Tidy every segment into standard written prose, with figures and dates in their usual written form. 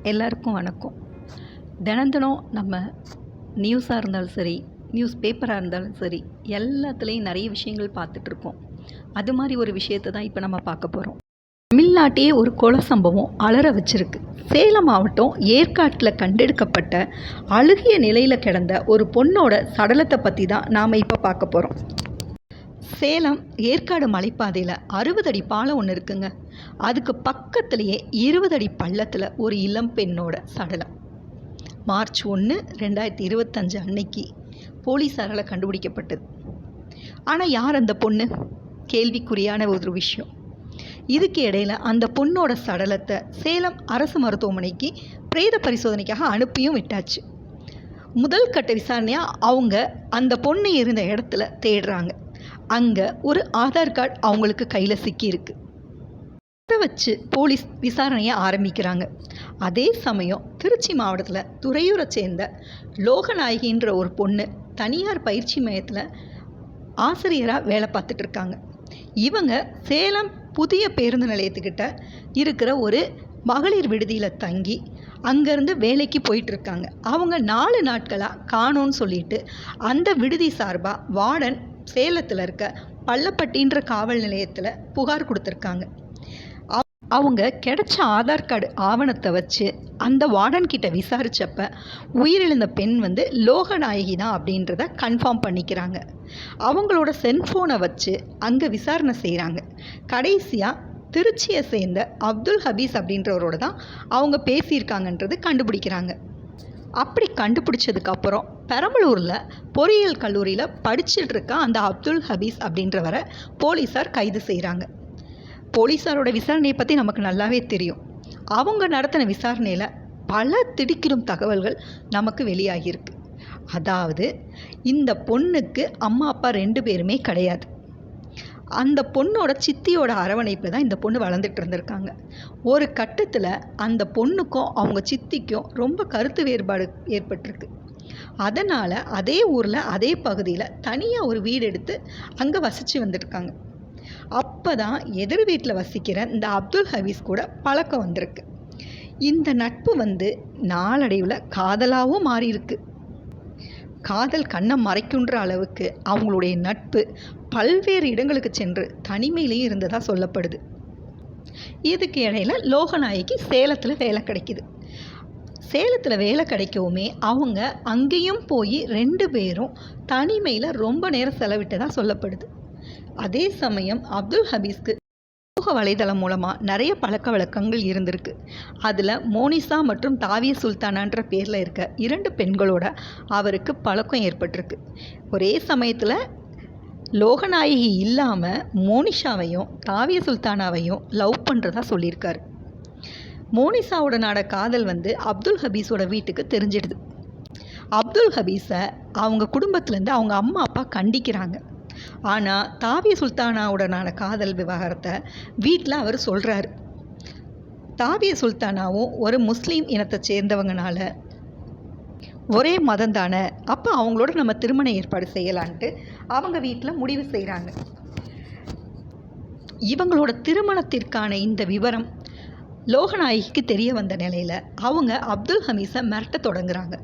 எல்லாருக்கும் வணக்கம். தினம் தினம் நம்ம நியூஸாக இருந்தாலும் சரி, நியூஸ் பேப்பராக இருந்தாலும் சரி, எல்லாத்துலேயும் நிறைய விஷயங்கள் பார்த்துட்ருக்கோம். அது மாதிரி ஒரு விஷயத்தை தான் இப்போ நம்ம பார்க்க போகிறோம். தமிழ்நாட்டையே ஒரு கொலை சம்பவம் அலற வச்சிருக்கு. சேலம் மாவட்டம் ஏற்காட்டில் கண்டெடுக்கப்பட்ட அழுகிய நிலையில் கிடந்த ஒரு பொண்ணோட சடலத்தை பற்றி தான் நாம் இப்போ பார்க்க போகிறோம். சேலம் ஏற்காடு மலைப்பாதையில் 60 அடி பாலம் ஒன்று இருக்குங்க. அதுக்கு பக்கத்துலேயே 20 அடி பள்ளத்தில் ஒரு இளம் பெண்ணோட சடலம் மார்ச் 1, 2025 அன்னைக்கு போலீஸாரால் கண்டுபிடிக்கப்பட்டது. ஆனால் யார் அந்த பொண்ணு? கேள்விக்குறியான ஒரு விஷயம். இதுக்கு இடையில் அந்த பொண்ணோட சடலத்தை சேலம் அரசு மருத்துவமனைக்கு பிரேத பரிசோதனைக்காக அனுப்பியும் விட்டாச்சு. முதல் கட்ட விசாரணையாக அவங்க அந்த பொண்ணு இருந்த இடத்துல தேடுறாங்க. அங்கே ஒரு ஆதார் கார்டு அவங்களுக்கு கையில் சிக்கியிருக்கு. அதை வச்சு போலீஸ் விசாரணையை ஆரம்பிக்கிறாங்க. அதே சமயம் திருச்சி மாவட்டத்தில் துறையூரை சேர்ந்த லோகநாயகின்ற ஒரு பொண்ணு தனியார் பயிற்சி மையத்தில் ஆசிரியராக வேலை பார்த்துட்ருக்காங்க. இவங்க சேலம் புதிய பேருந்து நிலையத்துக்கிட்ட இருக்கிற ஒரு மகளிர் விடுதியில் தங்கி அங்கேருந்து வேலைக்கு போயிட்டுருக்காங்க. அவங்க 4 நாட்களாக காணோன்னு சொல்லிட்டு அந்த விடுதி சார்பாக வார்டன் சேலத்தில் இருக்க பள்ளப்பட்டின்ற காவல் நிலையத்தில் புகார் கொடுத்துருக்காங்க. அவங்க கிடைச்ச ஆதார் கார்டு ஆவணத்தை வச்சு அந்த வார்டன் கிட்ட விசாரித்தப்ப உயிரிழந்த பெண் லோகநாயகி தான் அப்படின்றத கன்ஃபார்ம் பண்ணிக்கிறாங்க. அவங்களோட செல்ஃபோனை வச்சு அங்கே விசாரணை செய்கிறாங்க. கடைசியாக திருச்சியை சேர்ந்த அப்துல் ஹபீஸ் அப்படின்றவரோட தான் அவங்க பேசியிருக்காங்கன்றது கண்டுபிடிக்கிறாங்க. அப்படி கண்டுபிடிச்சதுக்கப்புறம் பெரம்பலூரில் பொறியியல் கல்லூரியில் படிச்சுட்டு இருக்க அந்த அப்துல் ஹபீஸ் அப்படின்றவரை போலீஸார் கைது செய்கிறாங்க. போலீஸாரோட விசாரணையை பற்றி நமக்கு நல்லாவே தெரியும். அவங்க நடத்தின விசாரணையில் பல திடுக்கிடும் தகவல்கள் நமக்கு வெளியாகியிருக்கு. அதாவது இந்த பொண்ணுக்கு அம்மா அப்பா 2 பேருமே கிடையாது. அந்த பொண்ணோட சித்தியோட அரவணைப்பில் தான் இந்த பொண்ணு வளர்ந்துட்டு இருந்திருக்காங்க. ஒரு கட்டத்தில் அந்த பொண்ணுக்கும் அவங்க சித்திக்கும் ரொம்ப கருத்து வேறுபாடு ஏற்பட்டிருக்கு. அதனால் அதே ஊரில் அதே பகுதியில் தனியாக ஒரு வீடு எடுத்து அங்கே வசித்து வந்துட்டுருக்காங்க. அப்போ தான் எதிர் வீட்டில் வசிக்கிற இந்த அப்துல் ஹபீஸ் கூட பழக்கம் வந்திருக்கு. இந்த நட்பு நாளடைவில் காதலாகவும் மாறியிருக்கு. காதல் கண்ணை மறைக்குன்ற அளவுக்கு அவங்களுடைய நட்பு பல்வேறு இடங்களுக்கு சென்று தனிமையிலேயே இருந்ததாக சொல்லப்படுது. இதுக்கு இடையில் லோகநாயகி சேலத்தில் வேலை கிடைக்கிது. சேலத்தில் வேலை கிடைக்கவுமே அவங்க அங்கேயும் போய் 2 பேரும் தனிமையில் ரொம்ப நேரம் செலவிட்டதாக சொல்லப்படுது. அதே சமயம் அப்துல் ஹபீஸ்க்கு சமூக வலைதளம் மூலமாக நிறைய பழக்க வழக்கங்கள் இருந்திருக்கு. அதில் மோனிசா மற்றும் தாவிய சுல்தானான்ற பேரில் இருக்க 2 பெண்களோட அவருக்கு பழக்கம் ஏற்பட்டிருக்கு. ஒரே சமயத்தில் லோகநாயகி இல்லாமல் மோனிஷாவையும் தாவிய சுல்தானாவையும் லவ் பண்ணுறதா சொல்லியிருக்காரு. மோனிஷாவுடனான காதல் அப்துல் ஹபீஸோட வீட்டுக்கு தெரிஞ்சிடுது. அப்துல் ஹபீஸை அவங்க குடும்பத்துலேருந்து அவங்க அம்மா அப்பா கண்டிக்கிறாங்க. ஆனால் தாவிய சுல்தானாவுடனான காதல் விவகாரத்தை வீட்டில் அவர் சொல்கிறாரு. தாவிய சுல்தானாவும் ஒரு முஸ்லீம் இனத்தை சேர்ந்தவங்கனால ஒரே மதம் தானே, அப்போ அவங்களோட நம்ம திருமண ஏற்பாடு செய்யலான்ட்டு அவங்க வீட்டில் முடிவு செய்கிறாங்க. இவங்களோட திருமணத்திற்கான இந்த விவரம் லோகநாயகிக்கு தெரிய வந்த நிலையில் அவங்க அப்துல் ஹபீஸை மிரட்ட தொடங்குறாங்க.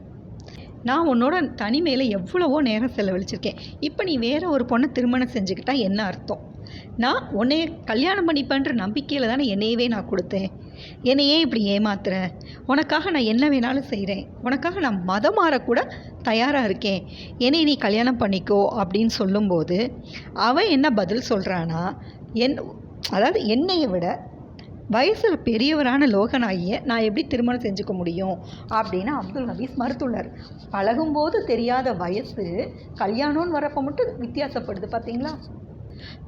நான் உன்னோட தனிமையில் எவ்வளவோ நேரம் செலவழிச்சிருக்கேன், இப்போ நீ வேறு ஒரு பொண்ணை திருமணம் செஞ்சுக்கிட்டா என்ன அர்த்தம்? நான் உன்னைய கல்யாணம் பண்ணிப்பேன்ற நம்பிக்கையில் தானே என்னையவே நான் கொடுத்தேன். என்னையே இப்படி ஏமாத்துற? உனக்காக நான் என்ன வேணாலும் செய்கிறேன், உனக்காக நான் மதம் மாறக்கூட தயாராக இருக்கேன், என்னை நீ கல்யாணம் பண்ணிக்கோ அப்படின்னு சொல்லும்போது அவன் என்ன பதில் சொல்கிறான்னா, அதாவது என்னையை விட வயசில் பெரியவரான லோகநாயகியை நான் எப்படி திருமணம் செஞ்சுக்க முடியும் அப்படின்னு அப்துல் ஹபீஸ் மறுத்துள்ளார். பழகும்போது தெரியாத வயசு கல்யாணம்னு வரப்போ மட்டும் வித்தியாசப்படுது பார்த்தீங்களா?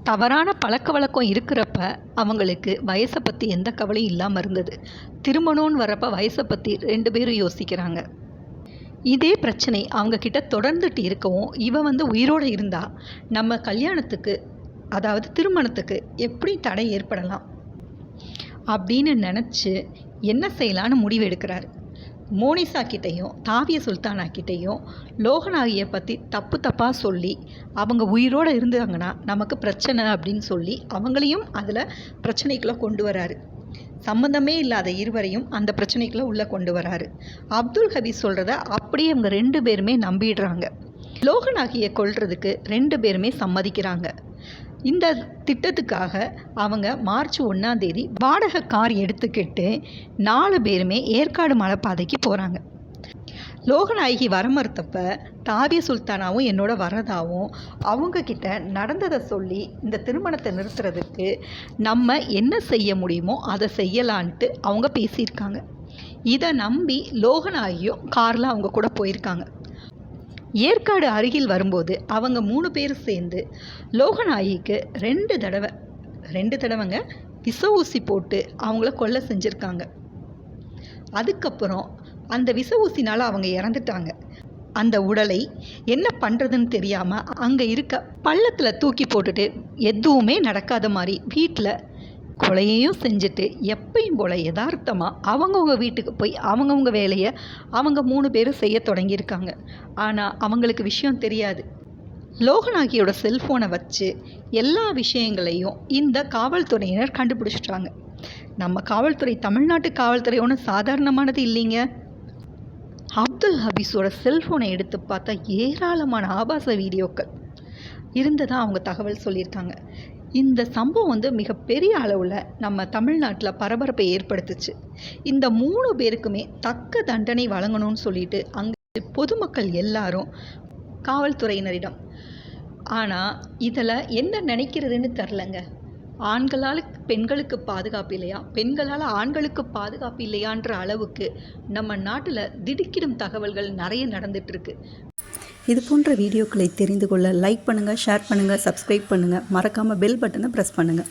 தவறான பழக்க வழக்கம் இருக்கிறப்ப அவங்களுக்கு வயசை பற்றி எந்த கவலையும் இல்லாமல் இருந்தது. திருமணம்னு வரப்போ வயசை பற்றி 2 பேரும் யோசிக்கிறாங்க. இதே பிரச்சனை அவங்கக்கிட்ட தொடர்ந்துட்டு இருக்கவும் இவ உயிரோடு இருந்தால் நம்ம கல்யாணத்துக்கு, அதாவது திருமணத்துக்கு எப்படி தடை ஏற்படலாம் அப்படின்னு நினச்சி என்ன செய்யலான்னு முடிவு எடுக்கிறாரு. மோனிசா கிட்டேயும் தாவிய சுல்தானா கிட்டேயும் லோகநாயகியை பற்றி தப்பாக சொல்லி அவங்க உயிரோடு இருந்தாங்கன்னா நமக்கு பிரச்சனை அப்படின்னு சொல்லி அவங்களையும் அதில் பிரச்சனைக்குள்ளே கொண்டு வராரு. சம்மந்தமே இல்லாத இருவரையும் அந்த பிரச்சனைக்குள்ளே உள்ளே கொண்டு வராரு. அப்துல் ஹபீஸ் சொல்கிறத அப்படியே இவங்க 2 பேருமே நம்பிடுறாங்க. லோகநாயகியை கொல்றதுக்கு 2 பேருமே சம்மதிக்கிறாங்க. இந்த திட்டத்துக்காக அவங்க மார்ச் 1ஆம் தேதி வாடகை கார் எடுத்துக்கிட்டு 4 பேருமே ஏற்காடு மலைப்பாதைக்கு போகிறாங்க. லோகநாயகி வர மறுத்தப்ப தாபிய சுல்தானாவும் என்னோட வரதாவும் அவங்கக்கிட்ட நடந்ததை சொல்லி இந்த திருமணத்தை நிறுத்துறதுக்கு நம்ம என்ன செய்ய முடியுமோ அதை செய்யலான்ட்டு அவங்க பேசியிருக்காங்க. இதை நம்பி லோகநாயகியும் காரில் அவங்க கூட போயிருக்காங்க. ஏற்காடு அருகில் வரும்போது அவங்க 3 பேர் சேர்ந்து லோகநாயகிக்கு 2 தடவைங்க விஷ ஊசி போட்டு அவங்கள கொல்லை செஞ்சுருக்காங்க. அதுக்கப்புறம் அந்த விஷ ஊசினால் அவங்க இறந்துட்டாங்க. அந்த உடலை என்ன பண்ணுறதுன்னு தெரியாமல் அங்கே இருக்க பள்ளத்தில் தூக்கி போட்டுட்டு எதுவுமே நடக்காத மாதிரி வீட்டில் கொலையையும் செஞ்சுட்டு எப்பயும் போல் யதார்த்தமாக அவங்கவுங்க வீட்டுக்கு போய் அவங்கவுங்க வேலையை அவங்க 3 பேரும் செய்ய தொடங்கியிருக்காங்க. ஆனால் அவங்களுக்கு விஷயம் தெரியாது. லோகநாயகியோட செல்ஃபோனை வச்சு எல்லா விஷயங்களையும் இந்த காவல்துறையினர் கண்டுபிடிச்சிட்டாங்க. நம்ம காவல்துறை தமிழ்நாட்டு காவல்துறை ஒன்றும் சாதாரணமானது இல்லைங்க. அப்துல் ஹபீஸோட செல்ஃபோனை எடுத்து பார்த்தா ஏராளமான ஆபாச வீடியோக்கள் இருந்ததாக அவங்க தகவல் சொல்லியிருக்காங்க. இந்த சம்பவம் மிகப்பெரிய அளவில் நம்ம தமிழ்நாட்டில் பரபரப்பை ஏற்படுத்துச்சு. இந்த 3 பேருக்குமே தக்க தண்டனை வழங்கணும்னு சொல்லிட்டு அங்கே பொதுமக்கள் எல்லாரும் காவல்துறையினரிடம். ஆனால் இதில் என்ன நினைக்கிறதுன்னு தெரிலங்க. ஆண்களால் பெண்களுக்கு பாதுகாப்பு இல்லையா, பெண்களால் ஆண்களுக்கு பாதுகாப்பு இல்லையான்ற அளவுக்கு நம்ம நாட்டில் திடுக்கிடும் தகவல்கள் நிறைய நடந்துகிட்ருக்கு. இது போன்ற வீடியோக்களை தெரிந்து கொள்ள லைக் பண்ணுங்கள், ஷேர் பண்ணுங்கள், சப்ஸ்கிரைப் பண்ணுங்கள். மறக்காமல் பெல் பட்டனை ப்ரெஸ் பண்ணுங்கள்.